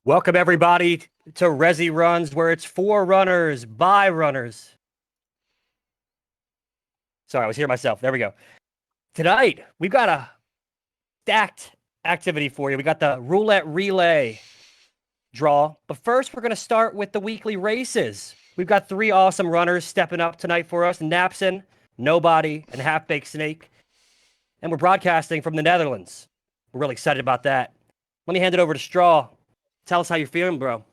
Welcome everybody to Resi Runs, where it's for runners by runners. Sorry, I was hearing myself. There we go. Tonight, we've got a stacked activity for you. We got the roulette relay draw. But first, we're going to start with the weekly races. We've got three awesome runners stepping up tonight for us. Napson, Nobody, and Half-Baked Snake. And we're broadcasting from the Netherlands. We're really excited about that. Let me hand it over to Straw. Tell us how you're feeling, bro.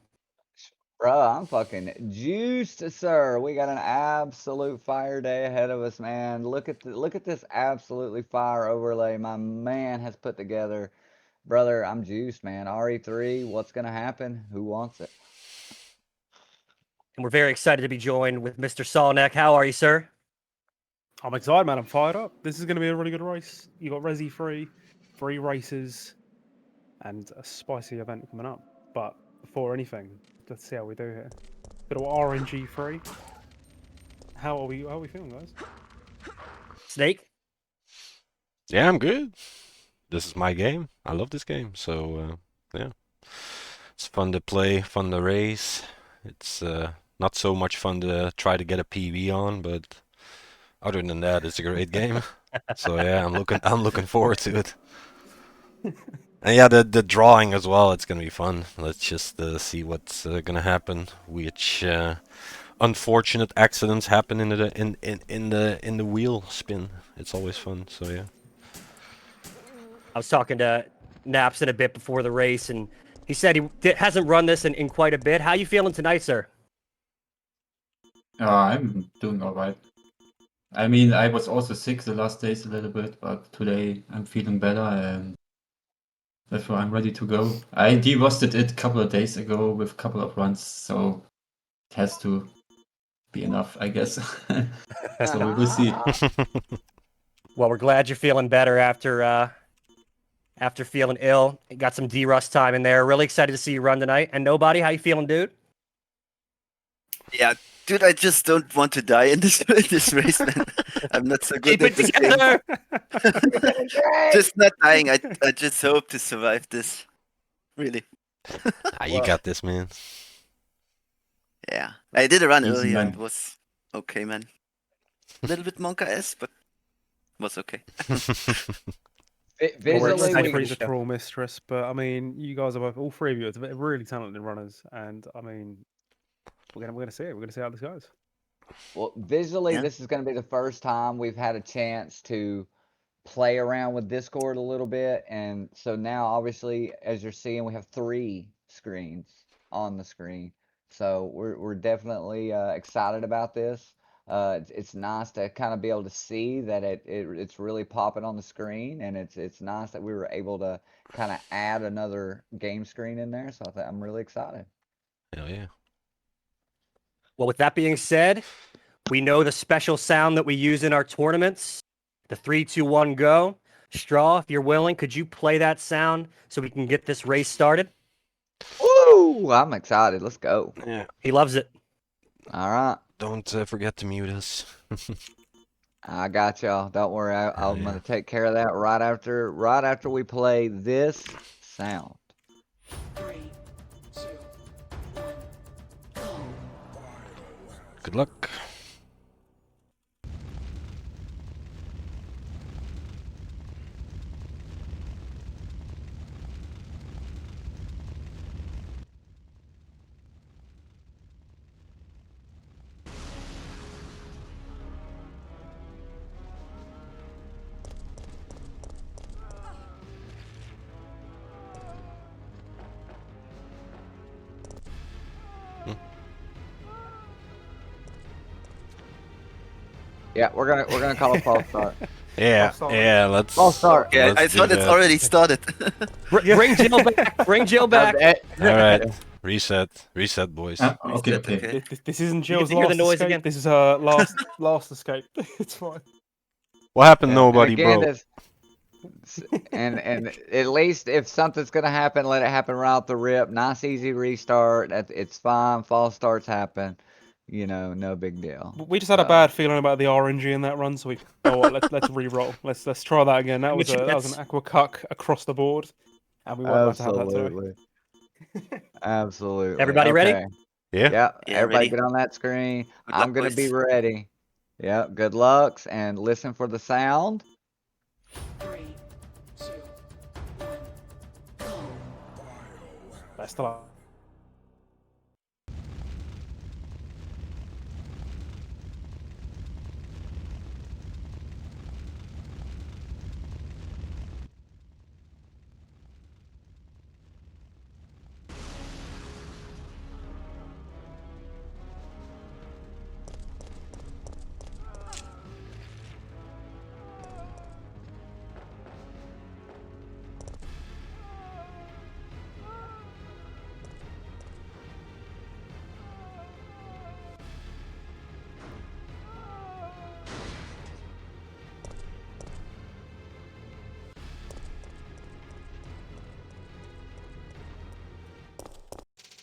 Bro, I'm fucking juiced, sir. We got an absolute fire day ahead of us, man. Look at this absolutely fire overlay my man has put together. Brother, I'm juiced, man. RE3, what's gonna happen? Who wants it? And we're very excited to be joined with Mr. Solneck. How are you, sir? I'm excited, man. I'm fired up. This is going to be a really good race. You got RE3, 3 races, and a spicy event coming up. But before anything, let's see how we do here. Bit of RNG3. How are we feeling, guys? Snake? Yeah, I'm good. This is my game. I love this game. So, yeah. It's fun to play, fun to race. It's not so much fun to try to get a PB on, but other than that, it's a great game. So yeah, I'm looking forward to it. And yeah, the drawing as well. It's gonna be fun. Let's just see what's gonna happen. Which unfortunate accidents happen in the wheel spin. It's always fun. So yeah. I was talking to Napson a bit before the race, and he said he hasn't run this in quite a bit. How you feeling tonight, sir? I'm doing all right. I mean, I was also sick the last days a little bit, but today I'm feeling better and therefore I'm ready to go. I de-rusted it a couple of days ago with a couple of runs, so it has to be enough, I guess. So we will see. Well, we're glad you're feeling better after feeling ill. You got some D-Rust time in there. Really excited to see you run tonight. And Nobody, how you feeling, dude? Yeah, dude, I just don't want to die in this race, man. I'm not so good Keep at it this together! game. Just not dying. I just hope to survive this. Really. You got this, man. Yeah. I did a run Easy, earlier man. and it was okay, man. A little bit Monka-esque, but was okay. Visually, excited for we, you. Freeze a cruel mistress, but I mean, you guys are both, all three of you, are really talented runners, and I mean, we're gonna see it. We're gonna see how this goes. well, visually, Yeah. this is gonna be the first time we've had a chance to play around with Discord a little bit, and so now, obviously, as you're seeing, we have 3 screens on the screen. So we're definitely excited about this. It's nice to kind of be able to see that it's really popping on the screen, and it's nice that we were able to kind of add another game screen in there. So I'm really excited. Hell yeah. Well, with that being said, we know the special sound that we use in our tournaments. The 3, 2, 1, go. Straw, if you're willing, could you play that sound so we can get this race started? Woo! I'm excited. Let's go. Yeah. He loves it. All right. Don't forget to mute us. I got y'all. Don't worry. I'm yeah. gonna take care of that right after we play this sound. 3, 2, 1, go. Good luck. Yeah, we're gonna call a false start. Yeah, False start. yeah. Let's. False start. Yeah, let's I do thought it's that. already started. Bring Jill back. Bring Jill back. All right. Reset, boys. Okay. This isn't You Jill's get to hear last the noise escape. again. This is her last escape. It's fine. What happened? Yeah, Nobody, and again, bro. and at least if something's gonna happen, let it happen right off the rip. Nice, easy restart. It's fine. False starts happen. You know, no big deal. We just had a bad feeling about the RNG in that run, so we let's re-roll. Let's try that again. That was an aqua cuck across the board, and we weren't about to have that today. Absolutely. Absolutely. Everybody ready? Okay. Yeah. Yep. Yeah, Everybody ready. get on that screen. Good I'm luck, gonna be boys. ready. Yep. Good lucks and listen for the sound. 3, 2, 1, go. Best of luck.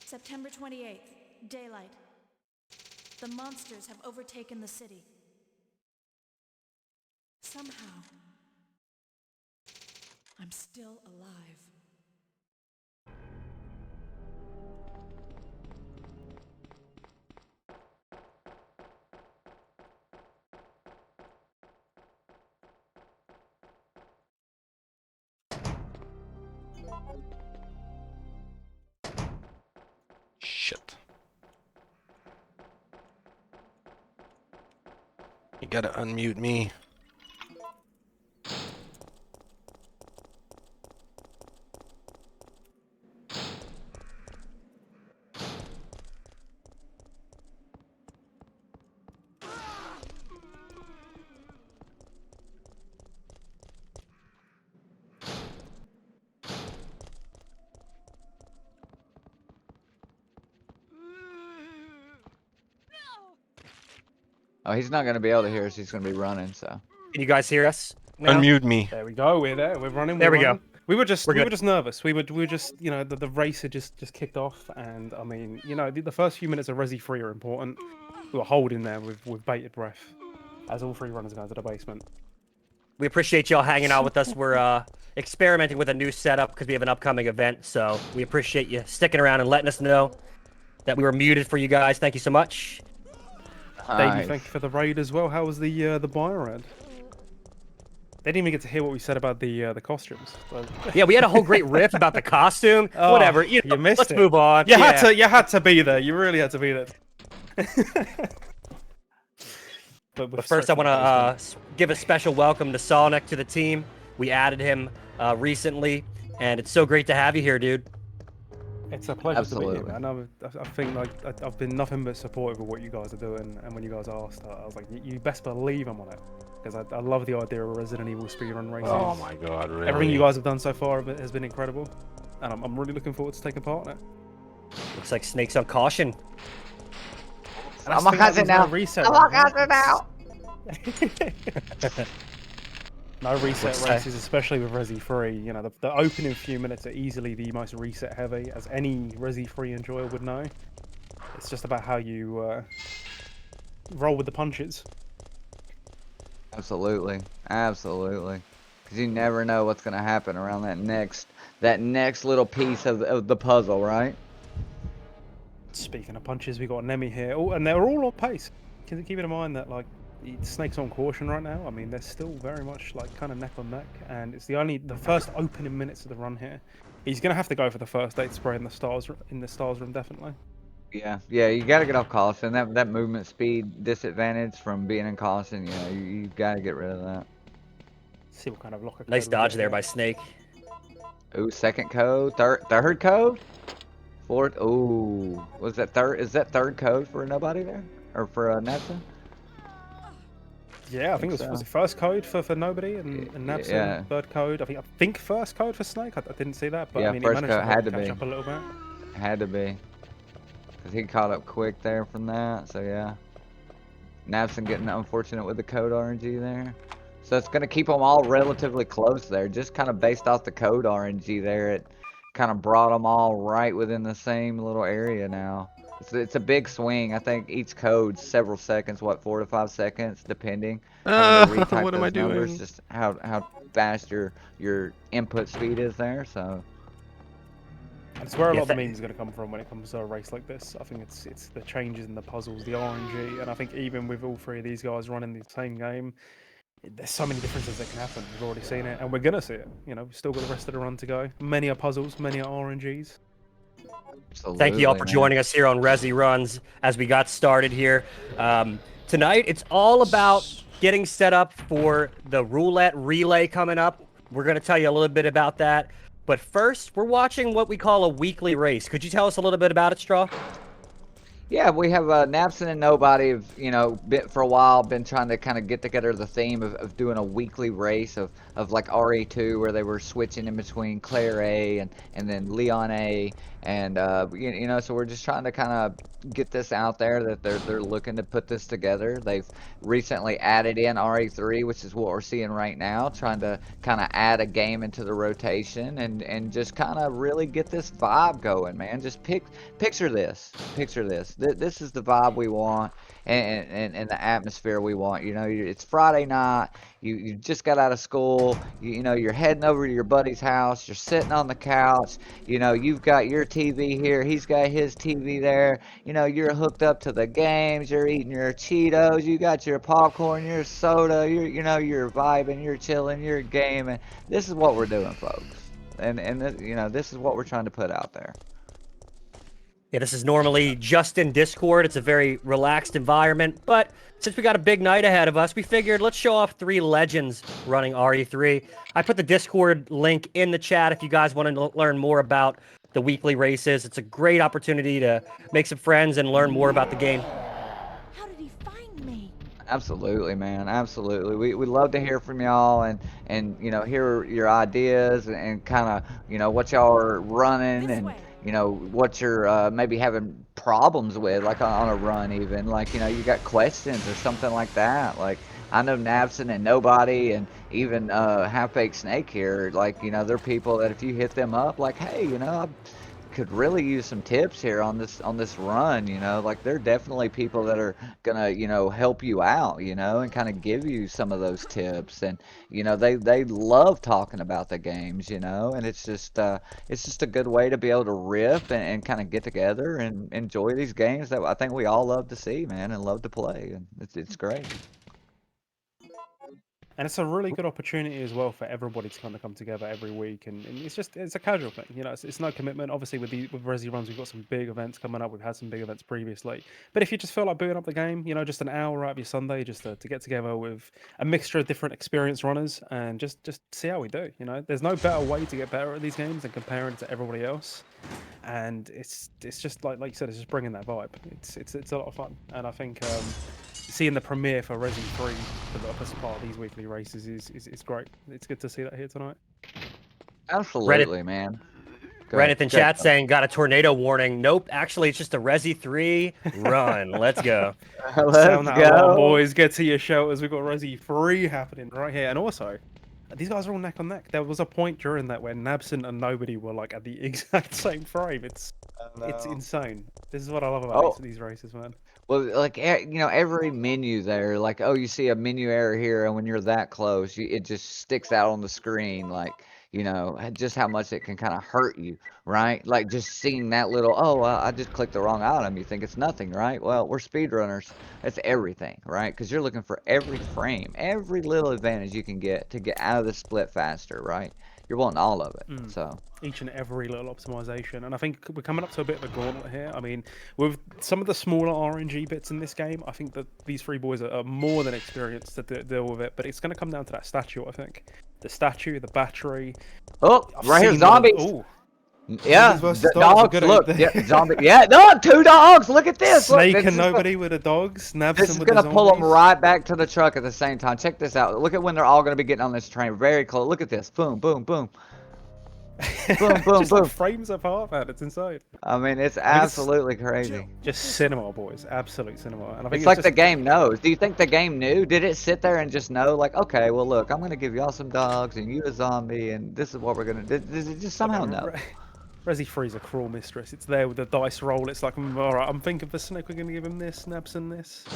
September 28th, daylight. The monsters have overtaken the city. Somehow, I'm still alive. Shit. You gotta unmute me. Oh, he's not gonna be able to hear us. He's gonna be running. So. Can you guys hear us now? Unmute me. There we go. We're there. We're running. There we're we go. running. We were just We're we were good. just nervous. We were just the race had just kicked off, and I mean the first few minutes of Resi 3 are important. We were holding there with bated breath, as all 3 runners go into the basement. We appreciate y'all hanging out with us. We're experimenting with a new setup because we have an upcoming event. So we appreciate you sticking around and letting us know that we were muted for you guys. Thank you so much. Davey, Nice. thank you for the raid as well. How was the buyer raid? They didn't even get to hear what we said about the costumes. So... Yeah, we had a whole great riff about the costume. Oh, Whatever. you missed let's it. move on. You had to be there. You really had to be there. But first, I want to give a special welcome to Sonic to the team. We added him recently, and it's so great to have you here, dude. It's a pleasure to be Absolutely. here, man. I think I've been nothing but supportive of what you guys are doing, and when you guys asked, I was like, you best believe I'm on it, because I love the idea of Resident Evil speedrun races. Oh my god, really? Everything you guys have done so far has been incredible, and I'm really looking forward to taking part in it. Looks like Snake's on caution. And I'm on caution now. I'm on caution now. No reset What's races, especially with Resi 3. You know, the opening few minutes are easily the most reset heavy, as any Resi 3 enjoyer would know. It's just about how you roll with the punches. Absolutely. Absolutely. Because you never know what's gonna happen around that next little piece of the puzzle, right? Speaking of punches, we got Nemi here. Oh, and they're all on pace. Keep in mind that like Snake's on caution right now. I mean, they're still very much like kind of neck on neck, and it's the first opening minutes of the run here. He's gonna have to go for the first aid spray in the stars room, definitely. Yeah, you gotta get off caution. That movement speed disadvantage from being in caution, you gotta get rid of that. See what kind of locker. Nice code we dodge get there here. by Snake. Ooh, second code, third code, fourth. Ooh, was that third? Is that third code for nobody there, or for Natson? Yeah, I think it was the first code for nobody, and Nabson, yeah. third code. I think first code for Snake. I didn't see that, but Yeah, I mean, first it managed code had to catch be. up a little bit. Had to be, cause he caught up quick there from that. So yeah, Natson getting unfortunate with the code RNG there. So it's gonna keep them all relatively close there, just kind of based off the code RNG there. It kind of brought them all right within the same little area now. It's a big swing. I think each code's several seconds, what, 4 to 5 seconds, depending. Having to retype what am I those numbers, doing? just how fast your input speed is there. So It's where a Yeah, lot of the memes are going to come from when it comes to a race like this. I think it's the changes in the puzzles, the RNG, and I think even with all three of these guys running the same game, there's so many differences that can happen. We've already seen it, and we're going to see it. You know, we've still got the rest of the run to go. Many are puzzles, many are RNGs. Thank you all Absolutely, for man. joining us here on Resi Runs as we got started here. Tonight, it's all about getting set up for the roulette relay coming up. We're going to tell you a little bit about that. But first, we're watching what we call a weekly race. Could you tell us a little bit about it, Straw? Yeah, we have Napson and Nobody have, been for a while been trying to kind of get together the theme of doing a weekly race of like RE2 where they were switching in between Claire A and then Leon A and so we're just trying to kind of get this out there that they're looking to put this together. They've recently added in RE3, which is what we're seeing right now, trying to kind of add a game into the rotation and just kind of really get this vibe going, man. Just picture this. This is the vibe we want and the atmosphere we want. It's Friday night. You just got out of school. You're heading over to your buddy's house. You're sitting on the couch. You've got your TV here. He's got his TV there. You're hooked up to the games. You're eating your Cheetos. You got your popcorn, your soda. You're vibing. You're chilling. You're gaming. This is what we're doing, folks. And this is what we're trying to put out there. Yeah, this is normally just in Discord. It's a very relaxed environment, but since we got a big night ahead of us, we figured let's show off 3 legends running RE3. I put the Discord link in the chat if you guys want to learn more about the weekly races. It's a great opportunity to make some friends and learn more about the game. How did he find me? Absolutely, man. Absolutely. We love to hear from y'all and hear your ideas and kind of, what y'all are running This and, way. what you're maybe having problems with, like on a run even. Like, you got questions or something like that. Like, I know Nabson and Nobody and even Half-Baked Snake here, like, they're people that if you hit them up, like, hey, I could really use some tips here on this run, like they're definitely people that are gonna help you out, and kind of give you some of those tips, and they love talking about the games, and it's just a good way to be able to riff and kind of get together and enjoy these games that I think we all love to see, man, and love to play, and it's great. And it's a really good opportunity as well for everybody to kind of come together every week, and it's a casual thing, it's no commitment. Obviously, with Resi Runs, we've got some big events coming up. We've had some big events previously, but if you just feel like booting up the game, just an hour out of your Sunday, just to get together with a mixture of different experienced runners and just see how we do. There's no better way to get better at these games than comparing it to everybody else, and it's just like you said, it's just bringing that vibe. It's a lot of fun, and I think. Seeing the premiere for Resi 3 as part of these weekly races is great. It's good to see that here tonight. Absolutely, man. Reddit in chat saying, got a tornado warning. Nope, actually, it's just a Resi 3 run. Let's go. Sound that alarm, boys. Get to your shelters. We've got Resi 3 happening right here. And also, these guys are all neck on neck. There was a point during that where Nabson and Nobody were like at the exact same frame. It's insane. This is what I love about these races, man. Well, like, every menu there, like, oh, you see a menu error here, and when you're that close, it just sticks out on the screen, like, just how much it can kind of hurt you, right? Like, just seeing that little, I just clicked the wrong item, you think it's nothing, right? Well, we're speedrunners. It's everything, right? Because you're looking for every frame, every little advantage you can get to get out of the split faster, right? You're wanting all of it, so. Each and every little optimization, and I think we're coming up to a bit of a gauntlet here. I mean, with some of the smaller RNG bits in this game, I think that these 3 boys are more than experienced to deal with it, but it's going to come down to that statue, I think. The statue, the battery. Oh, right here, zombies! Oh. Yeah, dogs, look, zombie, no, 2 dogs, look at this! Snake look, and Nobody with the dogs, Nabson this is with the going to pull them zombies. right back to the truck at the same time. Check this out. Look at when they're all going to be getting on this train. Very close. Look at this. Boom, boom, boom. Boom, boom, just boom. like frames apart, man. It's insane. I mean, it's absolutely crazy. Just cinema, boys. Absolute cinema. And I think it's like the game knows. Do you think the game knew? Did it sit there and just know, like, okay, well, look, I'm going to give y'all some dogs and you a zombie, and this is what we're going to do? Does it just somehow know? Resi 3 is a cruel mistress. It's there with the dice roll. It's like, all right, I'm thinking for Snake, we're going to give him this, Nabson this.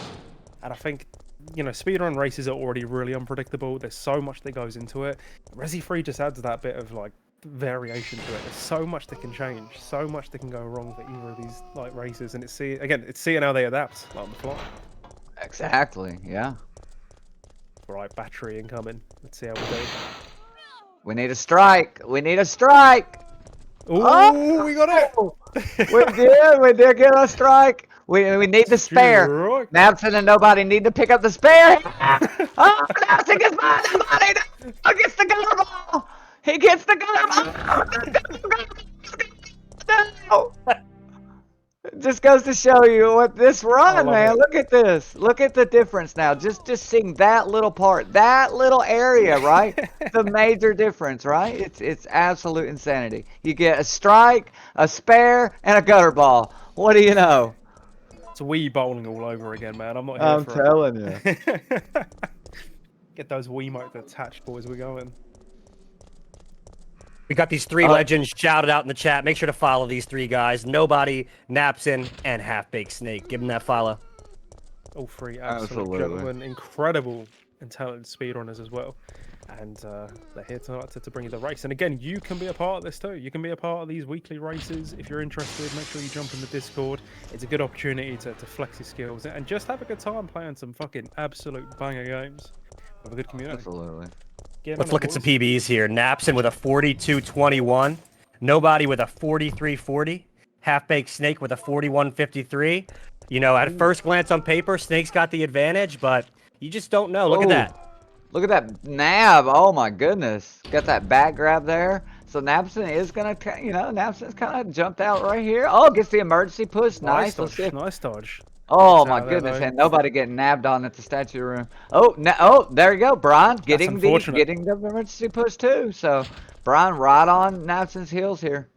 And I think, speedrun races are already really unpredictable. There's so much that goes into it. Resi 3 just adds that bit of, like, variation to it. There's so much that can change, so much that can go wrong for either of these like races, and it's seeing how they adapt like, on the fly. Exactly. Yeah. Right, battery incoming. Let's see how we do. We need a strike. We need a strike. Ooh, Oh! we got it. We did get a strike. We need the spare. Strike. Napson and nobody need to pick up the spare. Oh, Napson gets by nobody. Oh, gets the gutter ball. He gets the gutter ball. No. It just goes to show you what this run, man. it. Look at this. Look at the difference now. Just seeing that little part, that little area, right? The major difference, right? It's absolute insanity. You get a strike, a spare, and a gutter ball. What do you know? It's Wii bowling all over again, man. I'm not here I'm for telling you. it. Get those Wiimotes attached, boys. We're going. We got these three legends shouted out in the chat. Make sure to follow these three guys. Nobody, Napson, and Half Baked Snake. Give them that follow. All three absolute Absolutely. gentlemen, incredible and talented speedrunners as well. And they're here tonight to bring you the race. And again, you can be a part of this too. You can be a part of these weekly races. If you're interested, make sure you jump in the Discord. It's a good opportunity to flex your skills and just have a good time playing some fucking absolute banger games with a good community. Absolutely. Let's look at some PBs here. Napson with a 42.21. Nobody with a 43.40. Half Baked Snake with a 41.53. You know, at first glance on paper, Snake's got the advantage, but you just don't know. Look at that. Look at that nab. Oh my goodness. Got that back grab there. So Napson is going to, Napson's kind of jumped out right here. Oh, gets the emergency push. Nice. Let's see. Nice dodge. Oh my goodness, and nobody getting nabbed on at the statue room. Oh, there you go, Brian getting the emergency push too. So Brian right on Napson's heels here.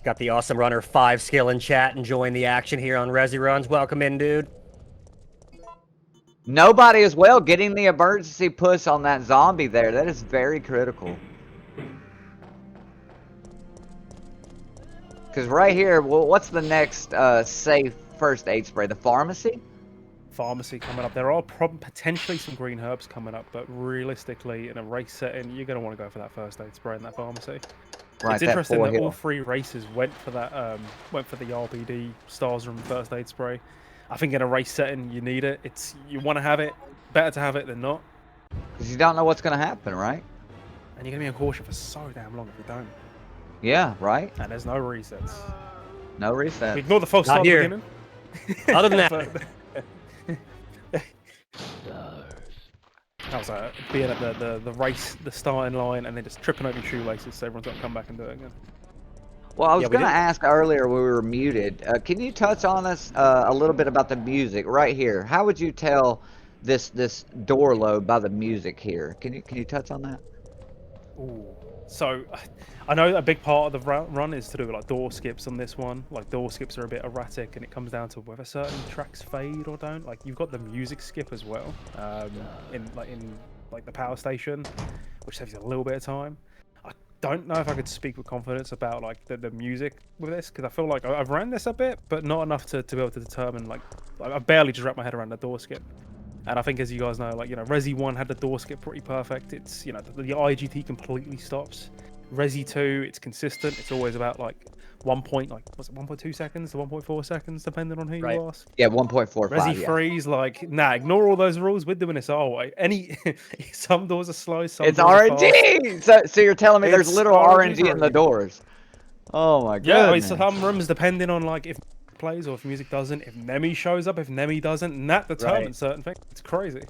Got the awesome runner 5 skill in chat enjoying the action here on Resi Runs. Welcome in, dude. Nobody as well getting the emergency push on that zombie there. That is very critical. Because right here, well, what's the next safe first aid spray? The pharmacy? Pharmacy coming up. There are potentially some green herbs coming up, but realistically, in a race setting, you're going to want to go for that first aid spray in that pharmacy. Right, it's interesting that all 3 races went for that. Went for the RPD Stars Room first aid spray. I think in a race setting, you need it. You want to have it. Better to have it than not. Because you don't know what's going to happen, right? And you're going to be on caution for so damn long if you don't. Yeah, right? And there's no resets. No resets. Ignore the false start at the beginning. Other than that. That was being at the race, the starting line, and then just tripping over your shoelaces so everyone's got to come back and do it again. Well, I was going to ask earlier when we were muted, can you touch on us a little bit about the music right here? How would you tell this door load by the music here? Can you touch on that? Ooh. So, I know a big part of the run is to do like door skips on this one. Like door skips are a bit erratic, and it comes down to whether certain tracks fade or don't. Like you've got the music skip as well, in the power station, which saves you a little bit of time. I don't know if I could speak with confidence about like the music with this, because I feel like I've ran this a bit, but not enough to be able to determine. Like I barely just wrap my head around the door skip. And I think, as you guys know, like, Resi 1 had the door skip pretty perfect. It's, the IGT completely stops. Resi 2, it's consistent. It's always about, like, 1.2 seconds to 1.4 seconds, depending on who you ask. Yeah, 1.45. Resi 3's like, nah, ignore all those rules. We're doing this our way. Some doors are slow, some it's doors RNG! are fast. So you're telling me there's literal RNG in the RNG. doors. Oh, my goodness. Yeah, I mean, some rooms, depending on, like, if plays or if music doesn't, if Nemi shows up, if Nemi doesn't, and that determines certain things. It's crazy.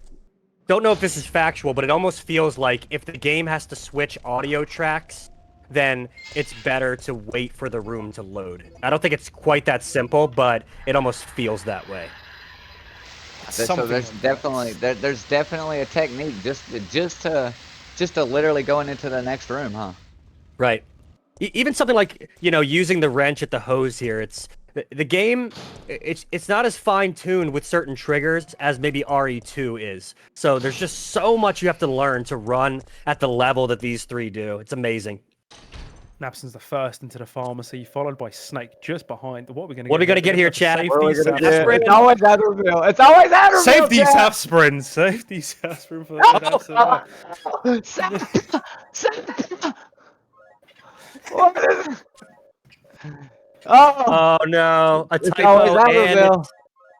Don't know if this is factual, but it almost feels like if the game has to switch audio tracks, then it's better to wait for the room to load. I don't think it's quite that simple, but it almost feels that way. So there's definitely a technique just to literally going into the next room, huh? Right. Even something like, using the wrench at the hose here, it's the game, it's not as fine-tuned with certain triggers as maybe RE2 is. So there's just so much you have to learn to run at the level that these 3 do. It's amazing. Napson's the first into the pharmacy, followed by Snake just behind. What are we going to What are we gonna get here, chat? What are we gonna get? Aspirin. It's always Adderville. It's always Adderville. Safety chat. aspirin. Safety aspirin for the What is it? Oh, Oh no, a it's typo. always And Adderville.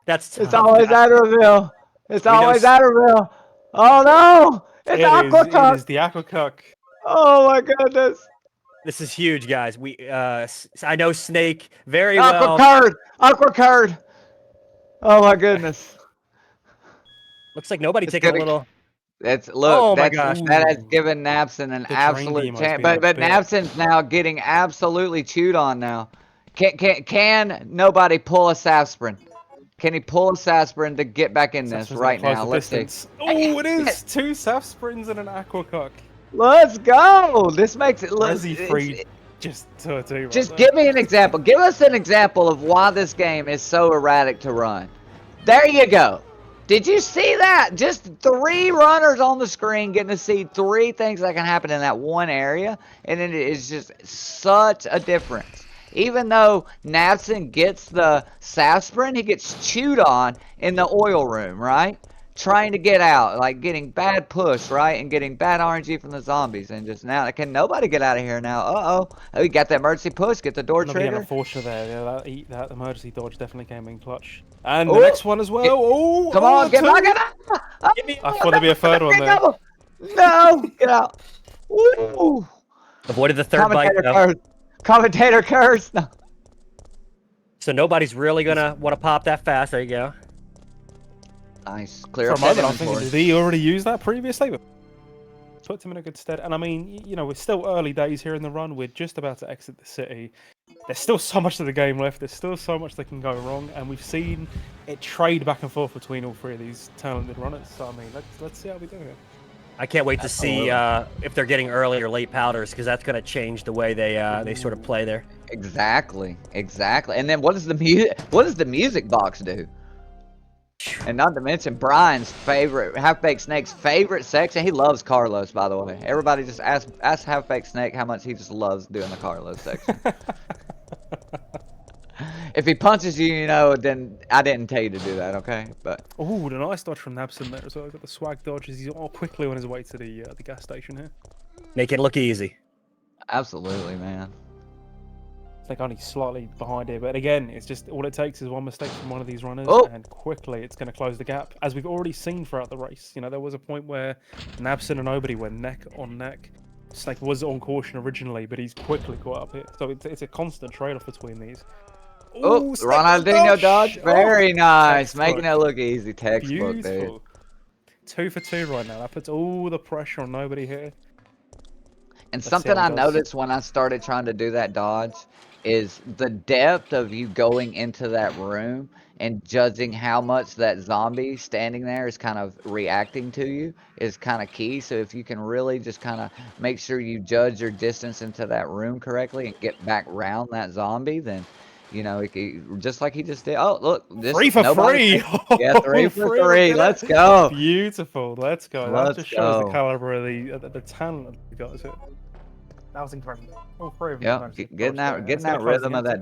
that's It's tough, always guys. Adderville. It's We know always s- Adderville. Oh no! It's It Aquacuck. is the Aquacuck. Oh my goodness! This is huge, guys. I know Snake very well. Aquacurd. Aquacurd. Oh my goodness! Looks like nobody It's taking a gonna- little. Look. Oh my That's gosh. that has Ooh. given Napson an The drain absolute demo's chance. been a But bit- Napson's now getting absolutely chewed on now. Can nobody pull a Sasprin? Can he pull a Sasprin to get back in this Sasprin's right gonna close now? the Let's see. distance. Oh, it is 2 Saspirins and an Aquacuck. Let's go. This makes it look. Resi free. Just 2 or 2. Right Just there. give me an example. Give us an example of why this game is so erratic to run. There you go. Did you see that? Just 3 runners on the screen getting to see 3 things that can happen in that one area. And it is just such a difference. Even though Napson gets the Sasprin, he gets chewed on in the oil room, right? Trying to get out, like getting bad push, right? And getting bad RNG from the zombies. And just now, can nobody get out of here now? Uh-oh. Oh, you got that emergency push. Get the door Not being trigger. unfortunate there. Yeah, that emergency dodge definitely came in clutch. And Ooh. the next one as well. Oh, Come on, get back, get back! I thought there'd be a third one there. No, get out. Ooh. Avoided the third bite, Commentator though. curse. Commentator curse. No. So nobody's really gonna want to pop that fast. There you go. Nice. Clear For a up that moment, I'm thinking, inventory. did he already use that previously? But puts him in a good stead. And I mean, you know, we're still early days here in the run. We're just about to exit the city. There's still so much of the game left. There's still so much that can go wrong. And we've seen it trade back and forth between all 3 of these talented runners. So, I mean, let's see how we do here. I can't wait to see if they're getting early or late powders, because that's gonna change the way they sort of play there. Exactly. Exactly. And then what does the music? What does the music box do? And not to mention Brian's favorite, Half-Baked Snake's favorite section. He loves Carlos, by the way. Everybody just ask Half-Baked Snake how much he just loves doing the Carlos section. If he punches you, you know, then I didn't tell you to do that, okay? But Oh, the nice dodge from Napson there as well. Got the swag dodge as he's all quickly on his way to the gas station here. Make it look easy. absolutely, man. It's like only slightly behind here, but again, it's just all it takes is one mistake from one of these runners, Oh. and quickly it's going to close the gap. As we've already seen throughout the race, you know, there was a point where Napson and Nobody were neck on neck. Snake was on caution originally, but he's quickly caught up here. So it's a constant trade-off between these. Oh, Ooh, Snake with a Ronaldinho dodge. Oh, Very nice. Making textbook. it look easy. Textbook, dude. Beautiful. 2 for 2 right now. That puts all the pressure on Nobody here. And Let's see something how I he does. noticed when I started trying to do that dodge is the depth of you going into that room and judging how much that zombie standing there is kind of reacting to you is kind of key. So if you can really just kind of make sure you judge your distance into that room correctly and get back round that zombie, then, you know, just like he just did. Oh, look. This, 3 for nobody- 3! Yeah, 3 for Look 3. at Let's that. go. Beautiful. Let's go. That Let's just shows the go. caliber of the talent of the guys here. That was incredible. All 3 of them. Yeah, managed to getting dodge that there. It's getting gonna that close rhythm the of that gap.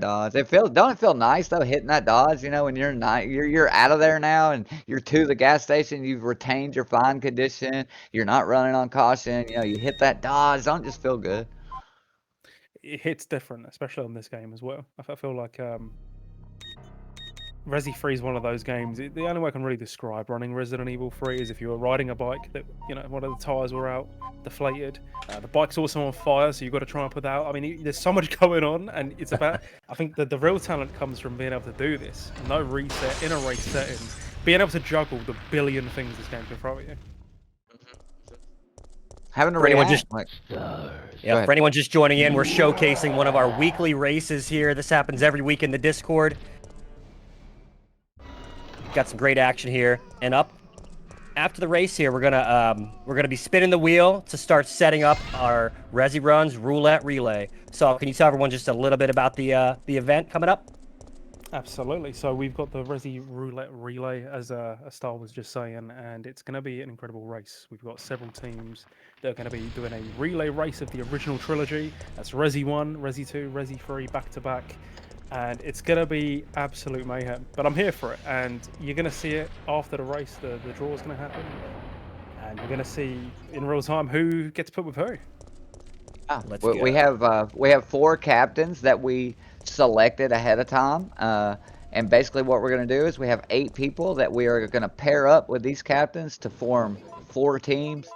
dodge. Don't it feel nice though hitting that dodge? You know, when you're out of there now and you're to the gas station, you've retained your fine condition. You're not running on caution. You know, you hit that dodge. Don't it just feel good? It hits different, especially on this game as well. I feel like Resi 3 is one of those games. The only way I can really describe running Resident Evil 3 is if you were riding a bike that, you know, one of the tires were out, deflated. The bike's also on fire, so you've got to try and put that out. I mean, there's so much going on, and it's about. I think that the real talent comes from being able to do this. No reset in a race setting, being able to juggle the billion things this game can throw at you. Having to For anyone react. just- Like, Yeah, ahead. for anyone just joining in, we're showcasing one of our weekly races here. This happens every week in the Discord. Got some great action here, and up after the race here, we're gonna be spinning the wheel to start setting up our Resi runs roulette relay. So, can you tell everyone just a little bit about the event coming up? Absolutely. So we've got the Resi Roulette Relay, as Star was just saying, and it's going to be an incredible race. We've got several teams that are going to be doing a relay race of the original trilogy. That's Resi 1, Resi 2, Resi 3, back to back. And it's going to be absolute mayhem. But I'm here for it, and you're going to see it after the race. The draw is going to happen, and you're going to see in real time who gets put with who. Yeah, Let's we go. have 4 captains that we selected ahead of time, and basically what we're going to do is we have 8 people that we are going to pair up with these captains to form 4 teams,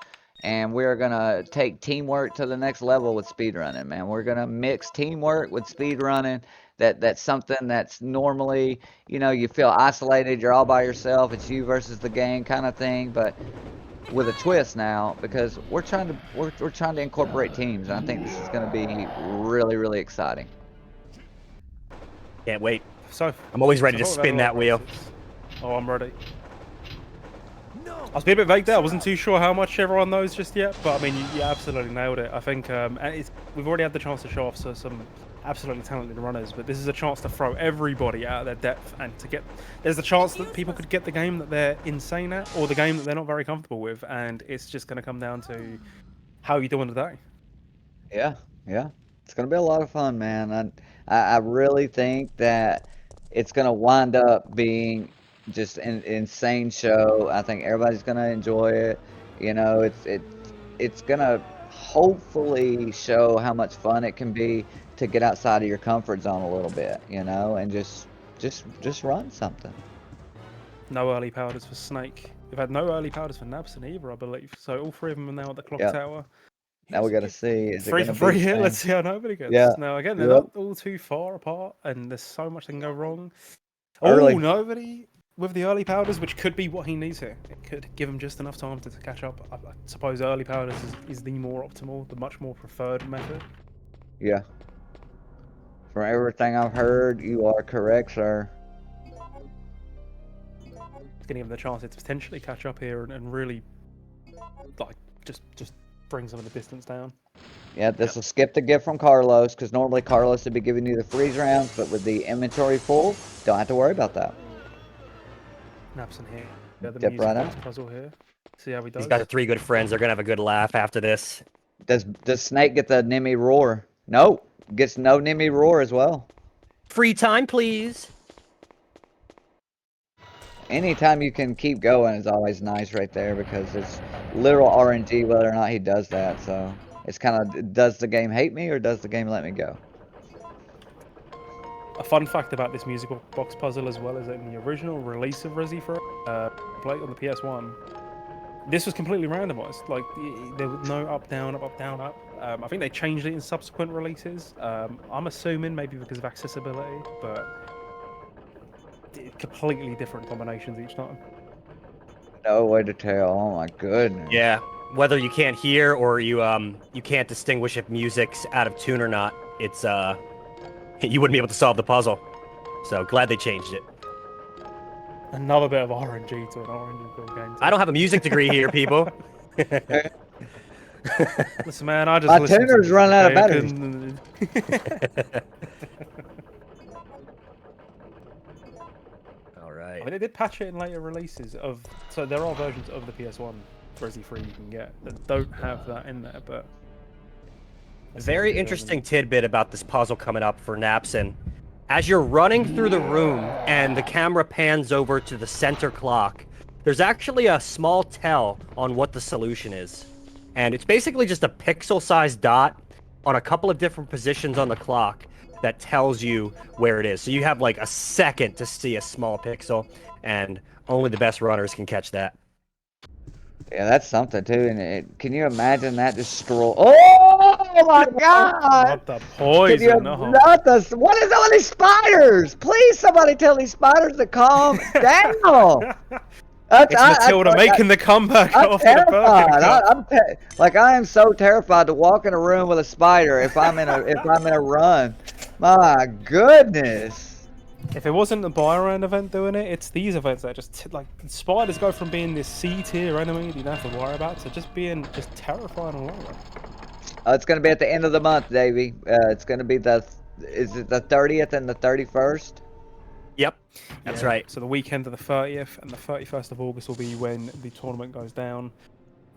and we are going to take teamwork to the next level with speedrunning, man. We're going to mix teamwork with speedrunning. That's something that's normally, you know, you feel isolated, you're all by yourself, it's you versus the game kind of thing, but with a twist now, because we're trying to incorporate teams, and I think this is going to be really exciting. Can't wait. So I'm always ready so to far we've had a spin lot that of wheel. races. Oh, I'm ready. I was being a bit vague there. I wasn't too sure how much everyone knows just yet, but I mean, you absolutely nailed it. I think, and we've already had the chance to show off some absolutely talented runners, but this is a chance to throw everybody out of their depth and to get. There's a chance that people could get the game that they're insane at, or the game that they're not very comfortable with, and it's just going to come down to how you're doing today. Yeah, it's going to be a lot of fun, man. I really think that it's going to wind up being just an insane show. I think everybody's going to enjoy it. You know, it's going to hopefully show how much fun it can be to get outside of your comfort zone a little bit, you know, and just run something. No early powders for Snake. We've had no early powders for Nabson either, I believe. So all 3 of them are now at the clock Yep. tower. Now we got to see. Is it 3 going for to be 3 here. Snake? Let's see how nobody gets. Yeah. Now again, they're Yep. not all too far apart, and there's so much that can go wrong. Early. Oh, nobody with the early powders, which could be what he needs here. It could give him just enough time to catch up. I suppose early powders is the more optimal, the much more preferred method. Yeah. From everything I've heard, you are correct, sir. It's going to give him the chance to potentially catch up here and really, like, just bring some of the distance down. Yeah, this will skip the gift from Carlos, because normally Carlos would be giving you the freeze rounds, but with the inventory full, don't have to worry about that. Nabson here. Yeah, the Dip music right box out. puzzle here. See how he does. These guys are 3 good friends. They're gonna have a good laugh after this. Does Snake get the Nemi roar? No, gets no Nemi roar as well. Free time, please. Anytime you can keep going is always nice right there, because it's literal RNG whether or not he does that. So it's kind of, does the game hate me or does the game let me go? A fun fact about this music box puzzle as well is that in the original release of Resi 3, played on the PS1, this was completely randomized. Like, there was no up, down, up, up, down, up. I think they changed it in subsequent releases. I'm assuming maybe because of accessibility, but completely different combinations each time. No way to tell. Oh my goodness. Yeah. Whether you can't hear or you can't distinguish if music's out of tune or not, it's you wouldn't be able to solve the puzzle. So glad they changed it. Another bit of RNG to an RNG game. I don't have a music degree here, people. Listen, man, I just My listen to tuner's music, run out of okay? I batteries. All right. mean, they did patch it in later releases of. So there are versions of the PS1 Resi 3 you can get that don't have that in there, but. Very interesting tidbit about this puzzle coming up for Napson. As you're running through the room and the camera pans over to the center clock, there's actually a small tell on what the solution is. And it's basically just a pixel-sized dot on a couple of different positions on the clock that tells you where it is. So you have like a second to see a small pixel, and only the best runners can catch that. Yeah, that's something too. And can you imagine that destroy? Oh my God! Not the poison. What is all these spiders? Please, somebody tell these spiders to calm down. It's Matilda making the comeback I'm after the Birkin Cup. I am so terrified to walk in a room with a spider if I'm in a run. My goodness. If it wasn't the Byron event doing it, it's these events that just like spiders go from being this C tier enemy that you don't have to worry about to just being just terrifying all over. It's gonna be at the end of the month, Davey. It's gonna be is it the 30th and the 31st? Yep, that's Yeah, right. So the weekend of the 30th and the 31st of August will be when the tournament goes down.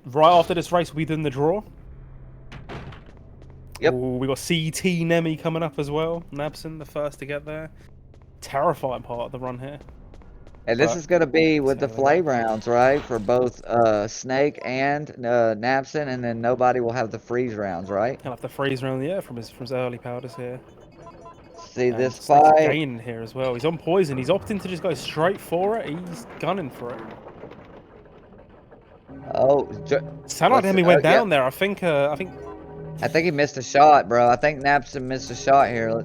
Right after this race, we'll be doing the draw. Yep. Ooh, we got CT Nemi coming up as well. Nabson, the first to get there. Terrifying part of the run here. And this But is going to be with the see how they flame go. rounds, right? For both Snake and Napson, and then nobody will have the freeze rounds, right? He'll have to freeze around the air from his early powders here. See And this Snake's fight? gaining here as well. He's on poison. He's opting to just go straight for it. He's gunning for it. Oh, Sounded like Nemi went down there. I think I think he missed a shot, bro. I think Napson missed a shot here.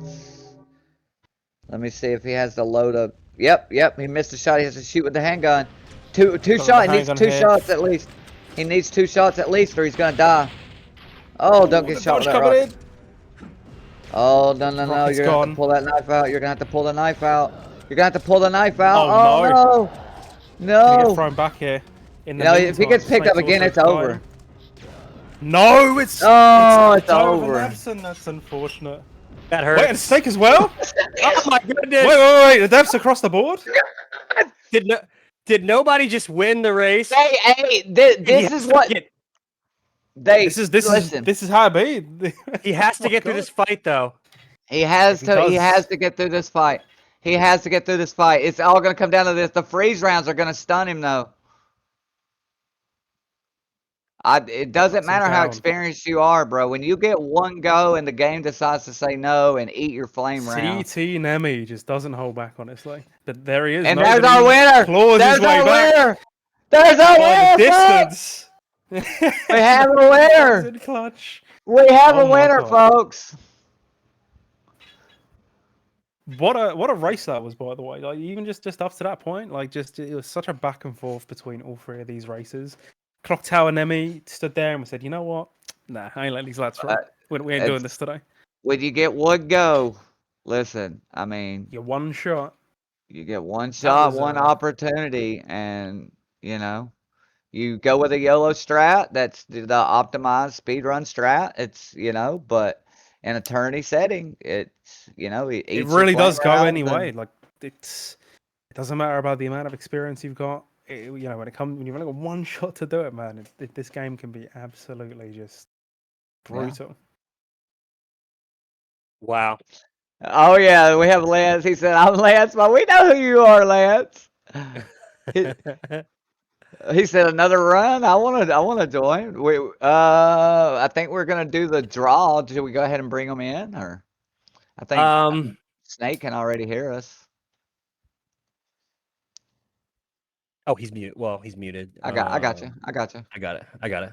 Let me see if he has the load up. Yep, he missed a shot. He has to shoot with the handgun. Two Got shots. the He needs handgun two here. shots at least. He needs 2 shots at least, or he's gonna die. Oh, don't get the shot with dodge that coming rocket. in. Oh, no. Rocket's You're gonna have gone. to pull that knife out. You're gonna have to pull the knife out. You're gonna have to pull the knife out. Oh, Oh, no. Gonna get No. thrown back here. In the You know, if he meantime, gets picked up Snake's again, also it's over. dying. No, it's Oh, it's over. over. That's unfortunate. That hurts. Wait, and Snake as well? Oh my goodness! Wait, the devs across the board? Did nobody just win the race? Hey, He this has is to what get- they This is how it be. He has to Oh my get through God. this fight, though. He has He to. He does. has to get through this fight. He has to get through this fight. It's all gonna come down to this. The freeze rounds are gonna stun him, though. It doesn't Knocks him matter how down. experienced you are, bro. When you get one go and the game decides to say no and eat your flame round. CT Nemi just doesn't hold back, honestly. But there he is. And Nobody there's our winner. claws There's his way our back winner. There's our by the winner, folks. distance. We have a winner. In clutch. We have Oh a my winner, God. folks. What a race that was, by the way. Like even just up to that point, like it was such a back and forth between all three of these races. Clock Tower Nemi stood there and we said, you know what? Nah, I ain't letting these lads through. We ain't doing this today. When you get one go, listen, I mean, You're one shot. you get one shot, was, one opportunity, and you know, you go with a YOLO strat. That's the optimized speedrun strat. It's but in a tourney setting, it's it It eats your really flame does go rounds anyway. and- Like it doesn't matter about the amount of experience you've got. When you've only got one shot to do it, man, this game can be absolutely just brutal. Wow. Oh yeah, we have Lance. He said, "I'm Lance, but we know who you are, Lance." He said, "Another run. I want to join." I think we're gonna do the draw. Should we go ahead and bring them in, or I think Snake can already hear us. Oh, he's muted. Well, he's muted. I got you. I got it.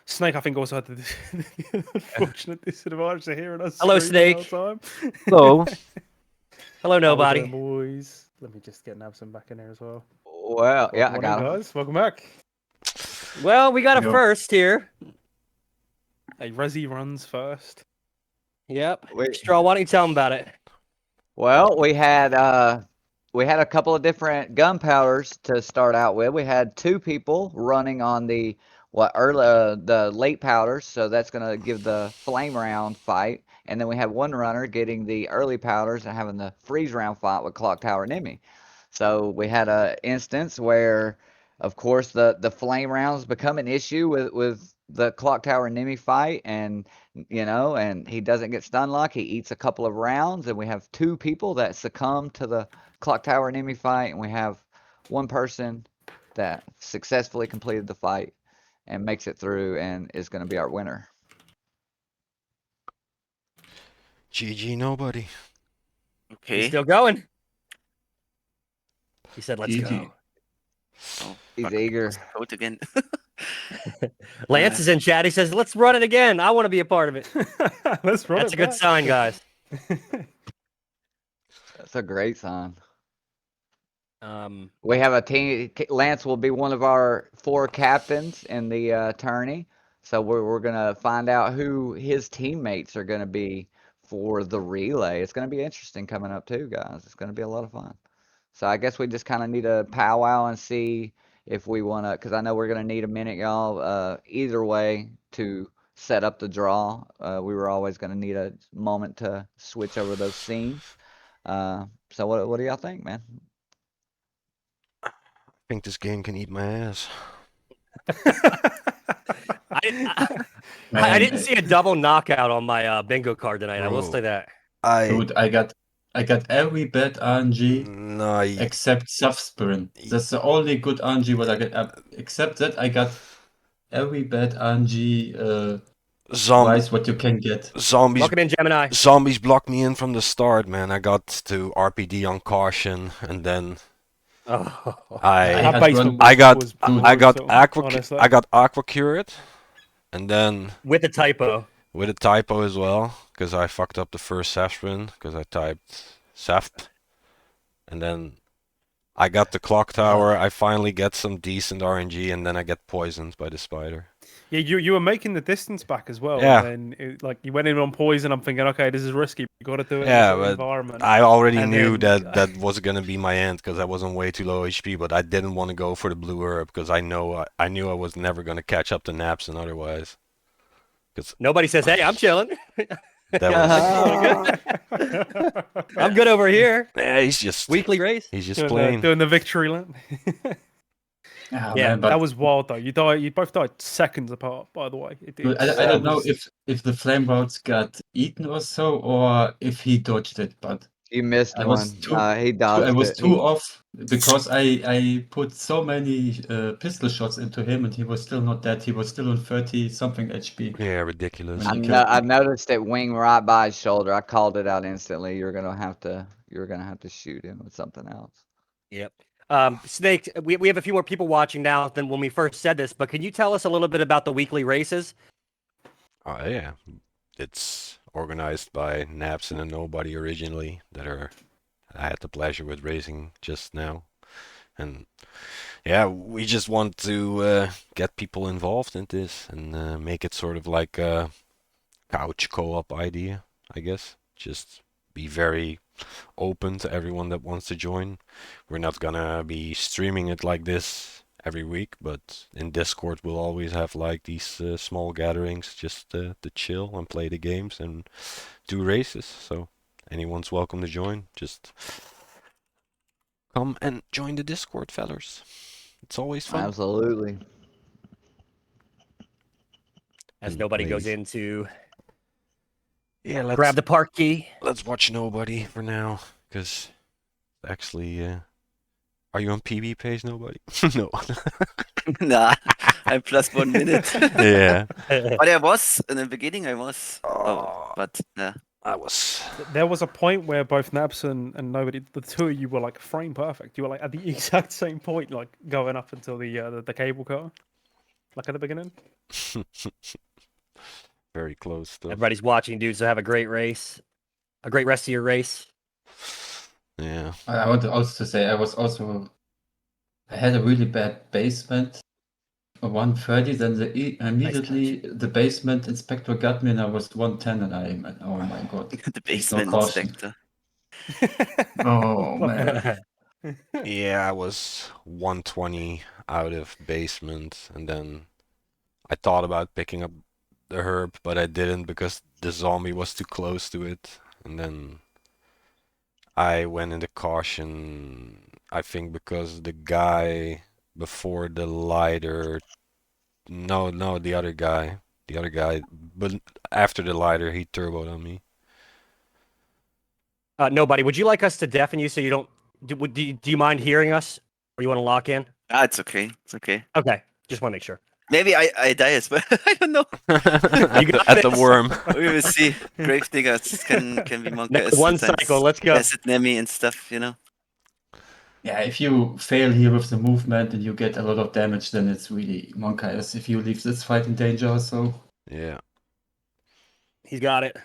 Snake, I think, also had the unfortunate disadvantage of hearing us. Hello, screaming the Snake. whole time. Hello. Hello, How we nobody. doing, boys. Let me just get Nabson back in there as well. Well, yeah, I Welcome got in, him. guys. Welcome back. Well, we got a Yo. first here. Hey, Resi runs first. Yep. Wait. Straw, why don't you tell him about it? Well, we had a couple of different gunpowders to start out with. We had 2 people running on the the late powders, so that's gonna give the flame round fight. And then we had one runner getting the early powders and having the freeze round fight with Clock Tower Nemi. So we had a instance where, of course, the flame rounds become an issue with the Clock Tower Nemi fight, and and he doesn't get stun lock. He eats a couple of rounds, and we have 2 people that succumb to the Clock Tower Nemi fight, and we have one person that successfully completed the fight and makes it through and is going to be our winner. GG nobody. He's Okay. still going. He said, "Let's GG. go." Oh, He's fuck, eager. lost the code again. Lance is in chat. He says, "Let's run it again. I want to be a part of it." Let's run That's it a good back. sign, guys. That's a great sign. Um, We have a team. Lance will be one of our 4 captains in the tourney. So we're gonna find out who his teammates are gonna be for the relay. It's gonna be interesting coming up too, guys. It's gonna be a lot of fun. So I guess we just kind of need to powwow and see if we want to, because I know we're gonna need a minute, y'all. Either way to set up the draw. We were always gonna need a moment to switch over those scenes. So what do y'all think, man? I think this game can eat my ass. I Man, didn't see a double knockout on my bingo card tonight. I will Bro. say that. dude, I got every bad RNG No, except Sprint. That's the only good RNG what I get. Except that I got every bad RNG price what you can get. zombies Welcome in, Gemini. zombies blocked me in from the start, man. I got to RPD on caution, and then Oh, I I That had basement run. I got was I got brutal, honestly. I got aqua cured, and then with a typo. with a typo as well, because I fucked up the first Saf sprint because I typed Saft, and then I got the clock tower. I finally get some decent RNG, and then I get poisoned by the spider. Yeah, you were making the distance back as well, Yeah. and then like you went in on poison. I'm thinking, okay, this is risky. You got to do it in Yeah, this sort of but environment. I already And knew then- that was gonna be my end because I was on way too low HP. But I didn't want to go for the blue herb because I knew I was never gonna catch up to Napson otherwise. Because Nobody says, "Hey, I'm chilling. that was I'm good over here." yeah, he's just Weekly race. he's just doing, playing. doing the victory lap. Ah, Yeah, man, but That was wild though. You both died seconds apart, by the way. dude, I That don't know was- if the flame routes got eaten or so, or if he dodged it. But You missed I one. was too He I dodged was it. too off because I put so many pistol shots into him, and he was still not dead. He was still on 30 something HP. Yeah, ridiculous. When he killed I me. noticed it wing right by his shoulder. I called it out instantly. You're gonna have to shoot him with something else. Yep. Snake, we have a few more people watching now than when we first said this, but can you tell us a little bit about the weekly races? Oh yeah, it's organized by Napson and Nobody originally I had the pleasure with racing just now, and yeah, we just want to get people involved in this and make it sort of like a couch co-op idea, I guess. Just be very open to everyone that wants to join. We're not gonna be streaming it like this every week, but in Discord we'll always have like these small gatherings just to chill and play the games and do races. So anyone's welcome to join. Just come and join the Discord, fellers. It's always fun. Absolutely. As And nobody goes ladies. in to Yeah, let's grab the park key. let's watch Nobody for now, because actually, are you on PB page, Nobody? No. Nah, I'm plus 1 minute. Yeah. But I was in the beginning. I was. Oh, But I was. There was a point where both Nabs and Nobody, the two of you were like frame perfect. You were like at the exact same point, like going up until the cable car, like at the beginning. Very close stuff. Everybody's watching, dude. So have a great race, a great rest of your race. Yeah. I want to also say I had a really bad basement, a 130. Then immediately the basement inspector got me, and I was 110, and oh my god, the basement caution. inspector. Oh man. Yeah, I was 120 out of basement, and then I thought about picking up the herb, but I didn't because the zombie was too close to it. And then I went into caution, I think because the guy before the lighter, no, the other guy, but after the lighter, he turboed on me. Nobody. Would you like us to deafen you so you don't? Do you mind hearing us, or you want to lock in? Ah, it's okay. It's okay. Okay, just want to make sure. Maybe I die as well. I don't know. at the worm. We will see. Grave diggers can be monk Next one cycle. Let's go. Acid Nemi and stuff. Yeah, if you fail here with the movement and you get a lot of damage, then it's really Monkai as if you leave this fight in danger. So Yeah. He's got it.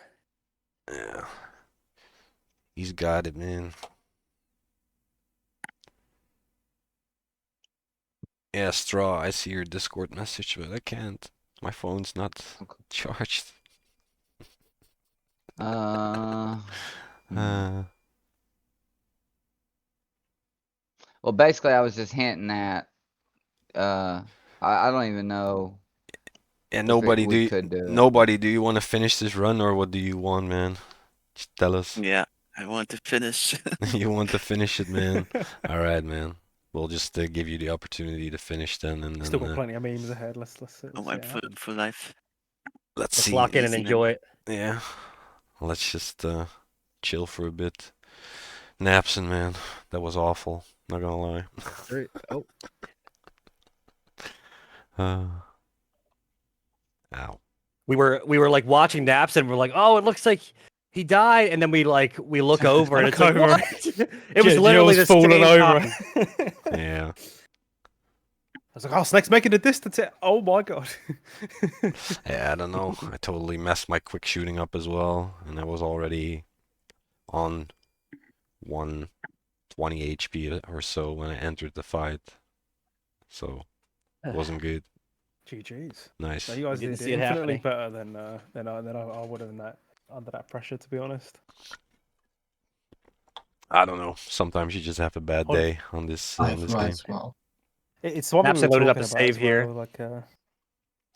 Yeah. He's got it, man. Yeah, Straw, I see your Discord message, but I can't. My phone's not charged. Uh, Uh, well, basically, I was just hinting at. I don't even know. yeah, if nobody, we could do it. nobody, do you want to finish this run or what do you want, man? Just tell us. Yeah. I want to finish. You want to finish it, man. All right, man. We'll just give you the opportunity to finish then, and Still then got plenty of memes ahead. Let's Oh, see I'm it full happen. for life. let's Let's see. lock in and Easy, man. enjoy it. Yeah, let's just chill for a bit. Napson, man, that was awful. Not gonna lie. Oh, Ow. we were like watching naps and we're like, oh, it looks like he died, and then we look over and Look it's like, over. what? It was literally the falling same over. time. Yeah. I was like, oh, Snake's making a distance here. Oh my god. Yeah, I don't know. I totally messed my quick shooting up as well, and I was already on 120 HP or so when I entered the fight. So, it wasn't good. GG's. Nice. So you guys didn't did see it infinitely happening. better than I would have under that pressure, to be honest. I don't know. Sometimes you just have a bad Hold- day on this Five game. rights, wow. It's the one thing we Napson were loaded up talking a about as save here. well. Like,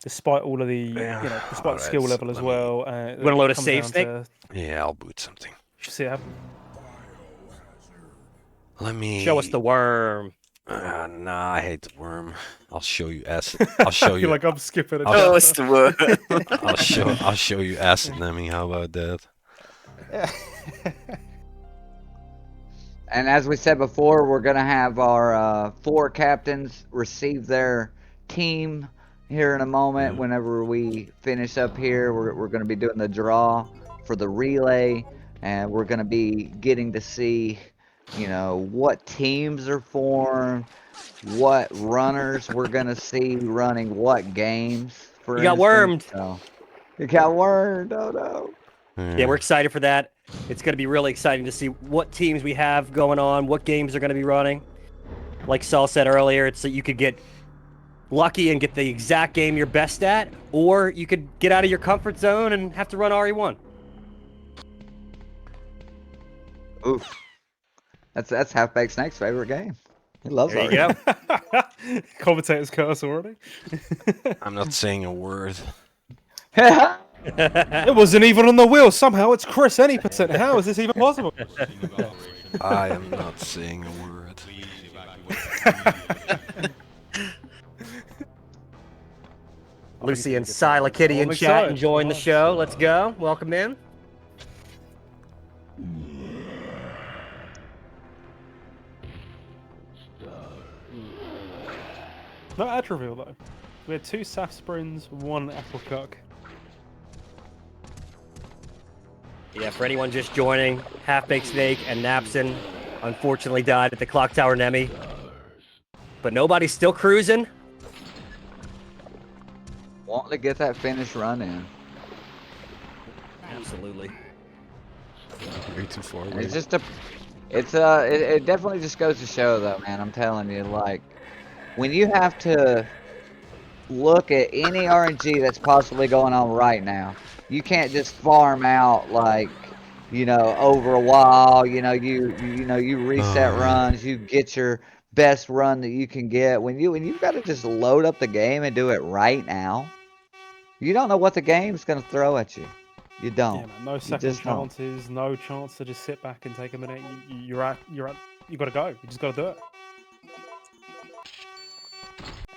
despite all of the, Yeah, despite the skill alright, level as let me- well. You wanna load a it comes save, down Snake? to- Yeah, I'll boot something. You should see it happen. Let me Show us the worm. Nah, I hate the worm. I'll show you acid. I'll show You're you. like, I'm skipping a I'll- Oh, chapter. it's the word. I'll show you acid, Nemi. How about that? And as we said before, we're going to have our 4 captains receive their team here in a moment. Yeah. Whenever we finish up here, we're going to be doing the draw for the relay. And we're going to be getting to see, what teams are formed, what runners we're going to see running what games. For You got instance. wormed. So, you got wormed. Oh, no. Yeah, we're excited for that. It's going to be really exciting to see what teams we have going on, what games are going to be running. Like Saul said earlier, it's that you could get lucky and get the exact game you're best at, or you could get out of your comfort zone and have to run RE1. Oof. That's Half-Baked Snake's favorite game. He loves There you RE. go. Commentator's curse already. I'm not saying a word. It wasn't even on the wheel. Somehow it's Chris any percent. How is this even possible? I am not saying a word. Lucy and Sila Kitty in I'm chat excited. enjoying the show. Let's go. Welcome in. No ad reveal though. We had 2 Saf Springs, 1 Applecock. Yeah, for anyone just joining, Half-Baked Snake and Napson unfortunately died at the Clock Tower Nemi. But nobody's still cruising. Wanting to get that finish run in. Absolutely. Way too far away. It's just it definitely just goes to show though, man. I'm telling you, like, when you have to look at any RNG that's possibly going on right now, you can't just farm out like, over a while. You reset runs, you get your best run that you can get. When you've got to just load up the game and do it right now, you don't know what the game's gonna throw at you. You don't. Yeah, man, no You second just don't. chances, no chance to just sit back and take a minute. You gotta go. You just gotta do it.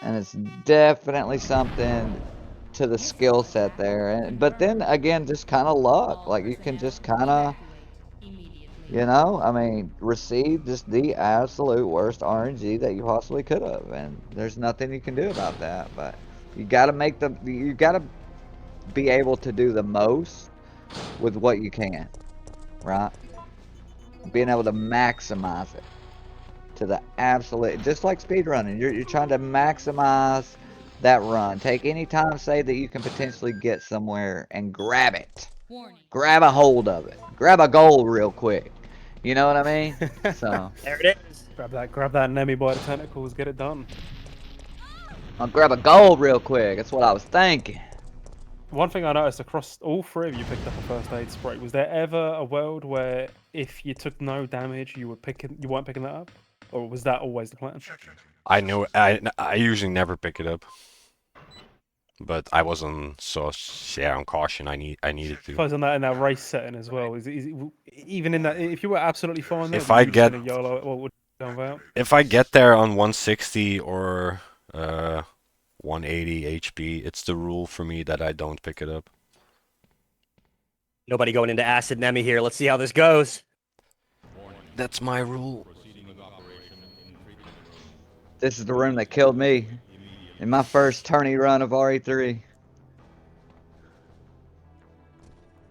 And it's definitely something to the skill set there. But then again, just kind of luck. Like, you can just kind of, receive just the absolute worst RNG that you possibly could have, and there's nothing you can do about that. But you gotta be able to do the most with what you can, right? Being able to maximize it to the absolute, just like speedrunning. You're trying to maximize that run. Take any time save that you can potentially get somewhere and grab it. Grab a hold of it. Grab a goal real quick. You know what I mean? So There it is. Grab that Nemi by the tentacles, get it done. I'll grab a goal real quick. That's what I was thinking. One thing I noticed across all 3 of you picked up a first aid spray. Was there ever a world where if you took no damage, you weren't picking that up, or was that always the plan? I know. I usually never pick it up. but I was on on caution. I needed If to. I was in that race setting as well, even in that, if you were absolutely fine there, If were I you just get gonna YOLO it, what would come out? if I get there on 160 or 180 HP, it's the rule for me that I don't pick it up. Nobody going into acid Nemi here. Let's see how this goes. That's my rule. This is the room that killed me in my first tourney run of RE3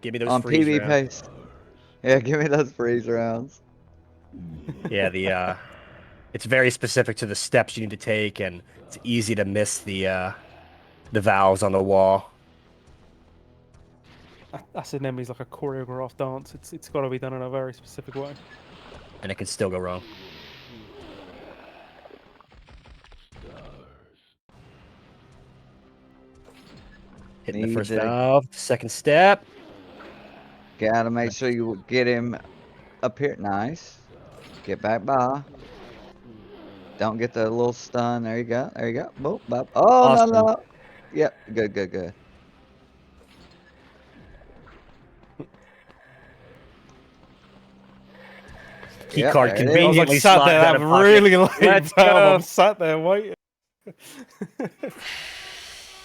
Give me those on freeze PB rounds. pace. Yeah, give me those freeze rounds. Yeah, it's very specific to the steps you need to take, and it's easy to miss the valves on the wall. Acid Nemi's like a choreographed dance. It's got to be done in a very specific way. And it can still go wrong. Hitting the Need first to- valve, second step. Gotta make sure you get him up here. Nice. Get back by. Don't get the little stun. There you go. There you go. Boop, bop. Oh, Awesome. no. Yep. Good. Key Yep, card there it is. I was like conveniently sat slides there, out I'm of pocket. really like, Let's damn, go. I'm sat there waiting.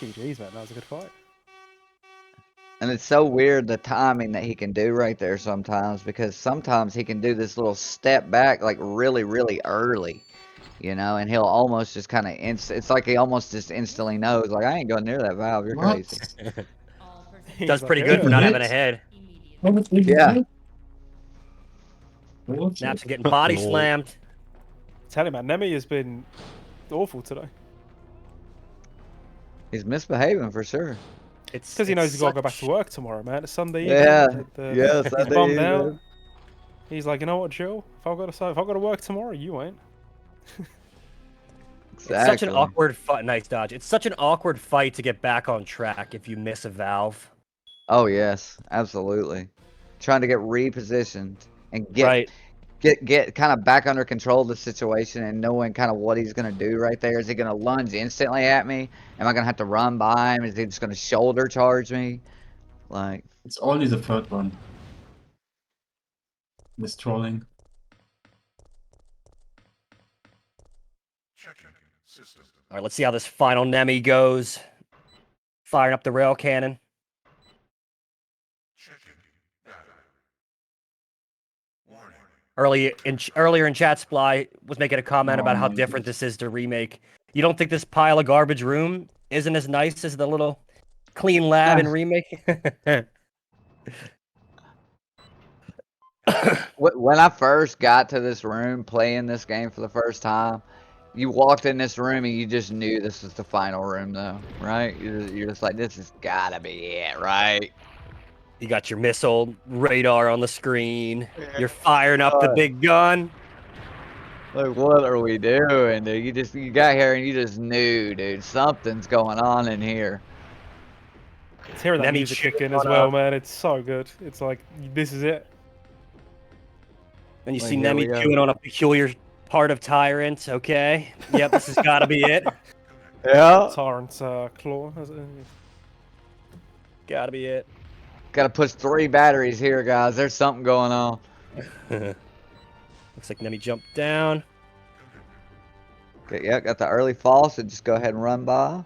GG's, man, that was a good fight. And it's so weird the timing that he can do right there sometimes, because sometimes he can do this little step back like really, really early, you know, and he'll almost just kind of it's like he almost just instantly knows, like, I ain't going near that valve, you're What? crazy. He's Does like, pretty good for "Yeah." not having a head. Yeah. Naps and getting body Lol. slammed. Tell him, man, Nemi has been awful today. He's misbehaving for sure. It's Because he knows he's got to go back to work tomorrow, man. It's Sunday evening. Yeah. He's Sunday bummed out. evening. He's like, you know what, Joe? If I've got to work tomorrow, you ain't. It's such an Exactly. awkward fight. Nice dodge. It's such an awkward fight to get back on track if you miss a valve. Oh yes, absolutely. Trying to get repositioned and Right. get kind of back under control of the situation and knowing kind of what he's gonna do right there. Is he gonna lunge instantly at me? Am I gonna have to run by him? Is he just gonna shoulder charge me? Like, It's only the third one. This trolling. All right, let's see how this final Nemi goes. Firing up the rail cannon. Earlier in chat, Sply was making a comment about how different this is to remake. You don't think this pile of garbage room isn't as nice as the little clean lab in remake? when I first got to this room playing this game for the first time, you walked in this room and you just knew this was the final room, though, right? You're just like, this has gotta be it, right? You got your missile radar on the screen. You're firing up the big gun. Like, what are we doing, dude? You got here and you just knew, dude, something's going on in here. It's hearing that Nemi music kick in shooting as on well, up. man. It's so good. It's like, this is it. And you Well, see here Nemi we go. chewing on a peculiar part of Tyrant. Okay. Yep, this has got to be it. Yeah. Tyrant's claw. Got to be it. Gotta push 3 batteries here, guys. There's something going on. Looks like Nemi jumped down. Okay, yeah, got the early fall, so just go ahead and run by.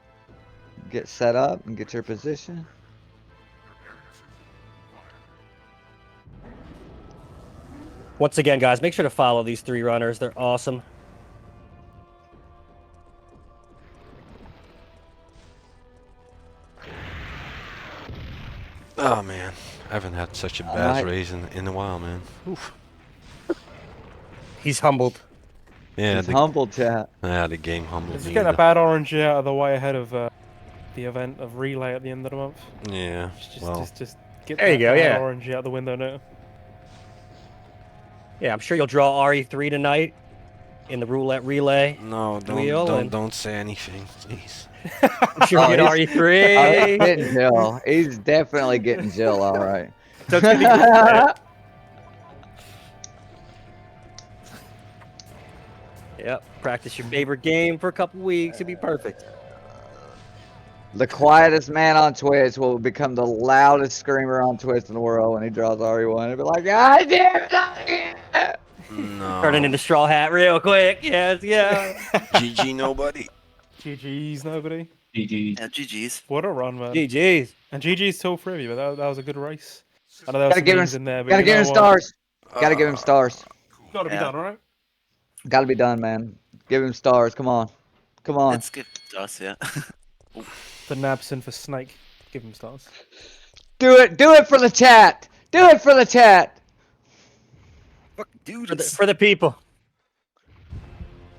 Get set up and get your position. Once again, guys, make sure to follow these 3 runners. They're awesome. Oh man, I haven't had such a bad Alright. race in a while, man. Oof. He's humbled. Yeah, He's humble, chat. the game humbled Let's me. just get that bad orange out of the way ahead of the event of Relay at the end of the month. Yeah, well, Just get There you that go, bad yeah. orange out the window now. Yeah, I'm sure you'll draw RE3 tonight in the roulette relay. no, Wheel and- don't say anything, please. I'm sure you'll get Oh, he's RE3. getting Jill. He's definitely getting Jill, all right. So it's gonna be good. Yep, practice your favorite game for a couple weeks. It'll be perfect. The quietest man on Twitch will become the loudest screamer on Twitch in the world when he draws RE1. He'll be like, "God damn it, out of here!" Turning No. into straw hat real quick. Yes, yeah. GG nobody. GG's nobody. GG. Yeah, GG's. What a run, man. GG's. And GG's to all three of you, but that was a good race. I know there were Gotta some give him, memes in there, but gotta you give know him what? stars. Gotta give him stars. Gotta be Yeah. done, alright? Gotta be done, man. Give him stars. Come on. Come on. Let's give stars, yeah. For Nabson, for Snake, give him stars. Do it. Do it for the chat. Do it for the chat. Fuck, do For the, this. for the people.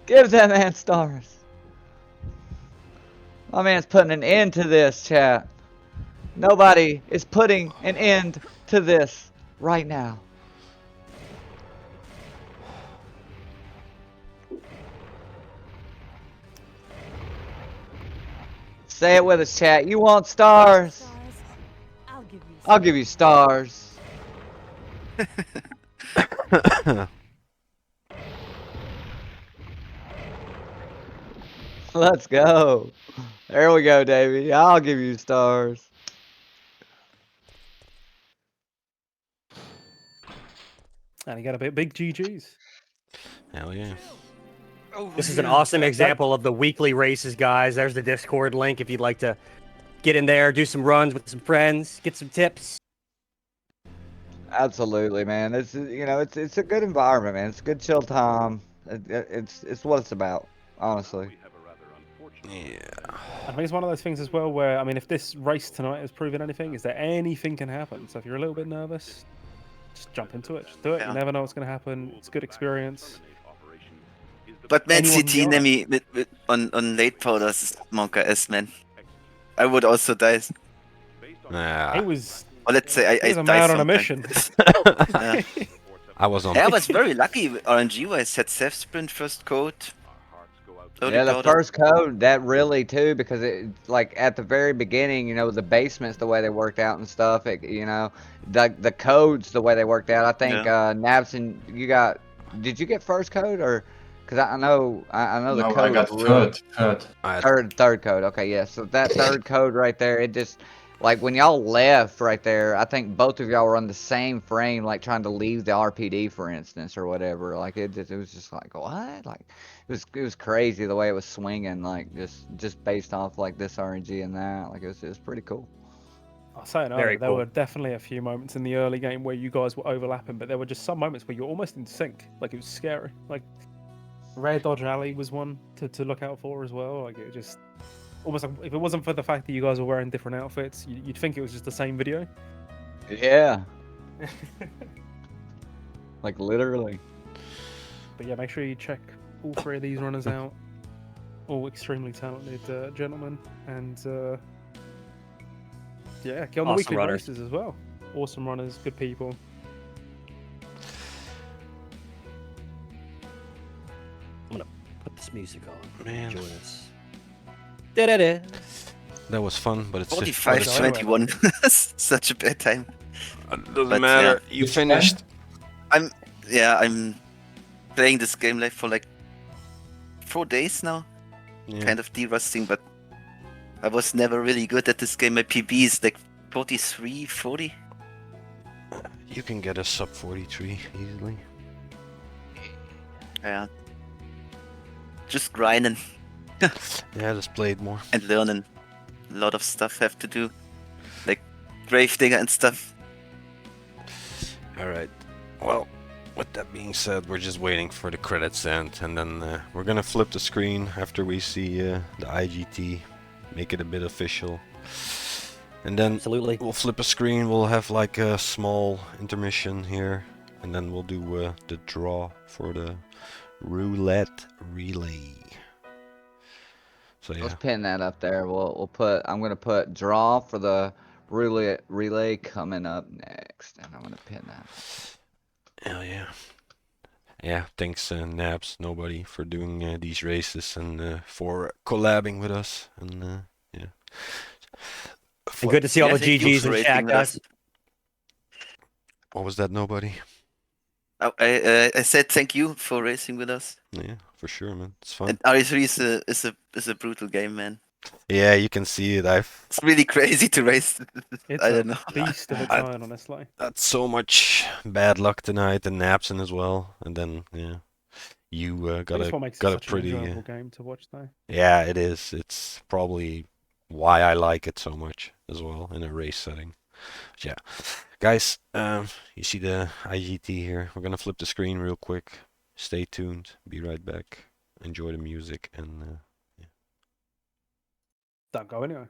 Give that man stars. My man's putting an end to this, chat. Nobody is putting an end to this right now. Say it with us, chat. You want stars? Stars. I'll give you. I'll give you stars. Let's go. There we go, Davey. I'll give you stars. And he got a big GG's. Hell yeah. This is an awesome example of the weekly races, guys. There's the Discord link if you'd like to get in there, do some runs with some friends, get some tips. Absolutely, man. It's it's a good environment, man. It's a good chill time. It's what it's about, honestly. Yeah. I think it's one of those things as well where, I mean, if this race tonight has proven anything, is that anything can happen. So if you're a little bit nervous, just jump into it. Just do it. Yeah. You never know what's going to happen. It's a good experience. But Man Anyone City, can go. Nemi, on late powders is Monka S, man. I would also die. He Nah. was, Or let's say he I was a die man on a sometimes. mission. Yeah. I was on. Yeah, I was very lucky with RNG wise. Had Seth Sprint first code. Early Yeah, the powder. first code, that really too, because it, like at the very beginning, the basements, the way they worked out and stuff, the codes, the way they worked out. I think Nabson, did you get first code or? Because I know the No, code. I got really, third. I had third code. Okay, yeah. So that third code right there, it just like when y'all left right there, I think both of y'all were on the same frame, like trying to leave the RPD, for instance, or whatever. Like it was just like what? Like it was crazy the way it was swinging, like just based off like this RNG and that. Like it was pretty cool. I'll say it Very earlier, there cool. were definitely a few moments in the early game where you guys were overlapping, but there were just some moments where you're almost in sync. Like it was scary. Like Rare Dodge Alley was one to look out for as well. Like it just almost like if it wasn't for the fact that you guys were wearing different outfits, you'd think it was just the same video. Yeah, like literally. But yeah, make sure you check all three of these runners out. All extremely talented gentlemen, and yeah, get on the Awesome weekly runners. races as well. Awesome runners, good people. Put this music on. Man. Enjoy this. Da-da-da. that was fun, but it's 45-21. Such a bad time. doesn't But, matter. You finished. I'm playing this game like for like 4 days now. Yeah. Kind of de-rusting, but I was never really good at this game. My PB is like 43, 40. You can get a sub 43 easily. Yeah. Just grinding Yeah, just played more. and learning. A lot of stuff have to do. Like Gravedigger and stuff. Alright. Well, with that being said, we're just waiting for the credits to end, and then we're gonna flip the screen after we see the IGT, make it a bit official. And then Absolutely. we'll flip a screen, we'll have like a small intermission here, and then we'll do the draw for the roulette relay. So yeah, Let's pin that up there. I'm gonna put draw for the roulette relay coming up next, and I'm gonna pin that. hell yeah. Yeah, thanks Nabs, nobody, for doing these races and for collabing with us, and yeah. And good to see all Yeah, the thank you GGs for in rating chat, with us. guys. What was that, nobody? I said thank you for racing with us. Yeah, for sure, man. It's fun. And RE3 is a brutal game, man. Yeah, you can see it. It's really crazy to race. It's I a don't know. beast of a I- turn, honestly. Had so much bad luck tonight, and Napson as well. And then yeah, you That's what makes it got a such an pretty. enjoyable game to watch, though. Yeah, it is. It's probably why I like it so much as well in a race setting. But yeah, guys, you see the IGT here. We're gonna flip the screen real quick. Stay tuned. Be right back. Enjoy the music and. Don't go anywhere.